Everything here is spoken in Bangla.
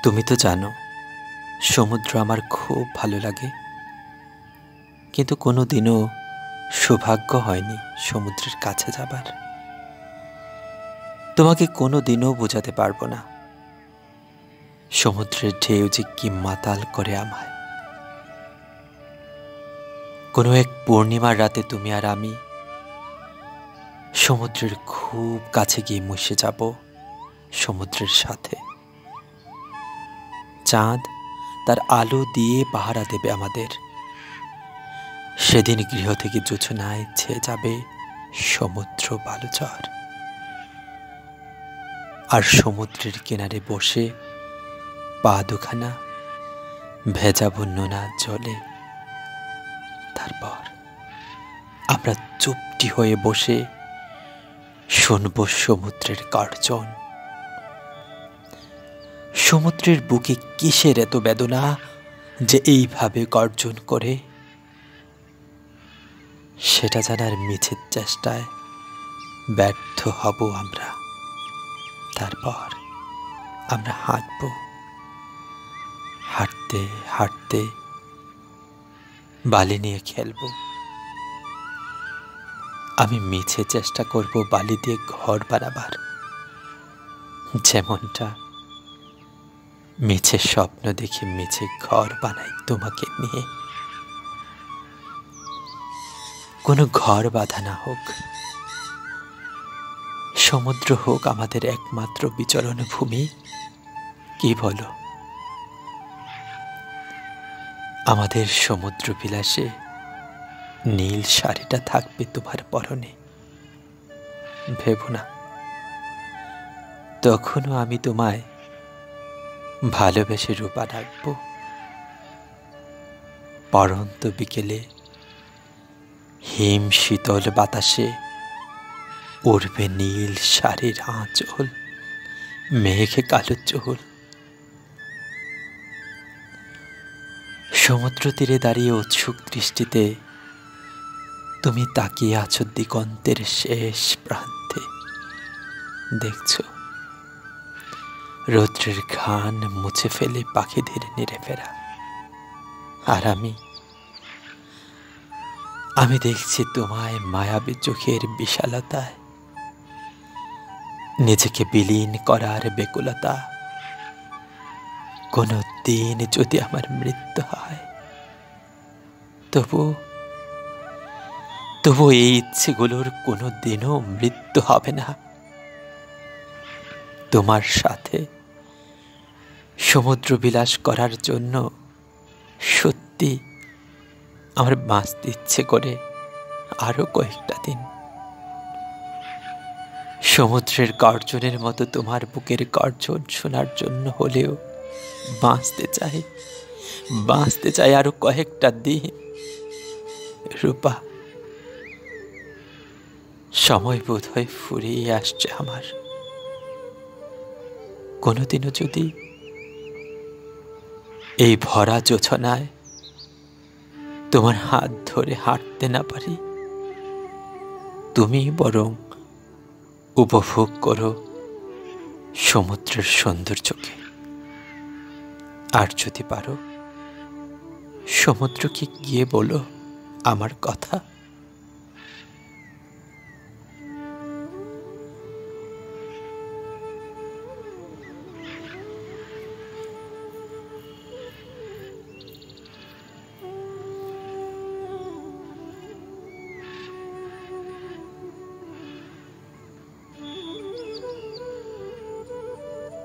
তুমি তো জানো সমুদ্র আমার খুব ভালো লাগে, কিন্তু কোনোদিনও সৌভাগ্য হয়নি সমুদ্রের কাছে যাবার। তোমাকে কোনোদিনও বোঝাতে পারবো না সমুদ্রের ঢেউ যে কি মাতাল করে আমায়। কোনো এক পূর্ণিমার রাতে তুমি আর আমি সমুদ্রের খুব কাছে গিয়ে মিশে যাব সমুদ্রের সাথে। চাঁদ তার আলো দিয়ে পাহারা দেবে আমাদের। সেদিন গৃহ থেকে জোছনায় ছেয়ে যাবে সমুদ্র বালুচর। আর সমুদ্রের কিনারে বসে পা দুখানা ভেজাবো নোনা জলে। তারপর আমরা চুপটি হয়ে বসে শুনব সমুদ্রের গর্জন। সমুদ্রের বুকে কিসের এত বেদনা যে এইভাবে গর্জন করে, সেটা জানার মিছের চেষ্টায় ব্যর্থ হব আমরা। তারপর আমরা হাঁটব, হাঁটতে হাঁটতে বালি নিয়ে খেলব। আমি মিছে চেষ্টা করব বালি দিয়ে ঘর বানাবার, যেমনটা মিছে স্বপ্ন দেখে মিছে ঘর বানাই তোমাকে নিয়ে। কোনো ঘর বাঁধা না হোক, সমুদ্র হোক আমাদের একমাত্র বিচরণ ভূমি। কি বলো? আমাদের সমুদ্র বিলাসে নীল শাড়িটা থাকবে তোমার পরনে। ভেবো না তখনও আমি তোমায় ভালোবেসে রূপা ডাকবো। পরন্ত বিকেলে হিম শীতল বাতাসে উড়বে নীল শাড়ির আঁচল, মেঘে কালো চোল। সমুদ্র তীরে দাঁড়িয়ে উৎসুক দৃষ্টিতে তুমি তাকিয়ে আছো দিগন্তের শেষ প্রান্তে। দেখছো রৌদ্রের ঘান মুছে ফেলে পাখিদের নেড়ে ফেরা। আর আমি দেখছি তোমায় মায়াবী চোখের বিশালতায় নিজেকে বিলীন করার বেকুলতা। কোনো দিন যদি আমার মৃত্যু হয়, তবু এই ইচ্ছেগুলোর কোনো দিনও মৃত্যু হবে না। তোমার সাথে সমুদ্র বিলাস করার জন্য সত্যি আমার বাঁচতে ইচ্ছে করে আরো কয়েকটা দিন। সমুদ্রের গর্জনের মতো তোমার বুকের গর্জন শোনার জন্য হলেও বাঁচতে চাই আরো কয়েকটা দিন। রূপা, সময় বোধ হয় ফুরিয়ে আসছে আমার। কোনোদিনও যদি এই ভরা জোছনায় তোমার হাত ধরে হাঁটতে না পারি, তুমি বরং উপভোগ করো সমুদ্রের সৌন্দর্যকে। আর যদি পারো সমুদ্রকে গিয়ে বলো আমার কথা।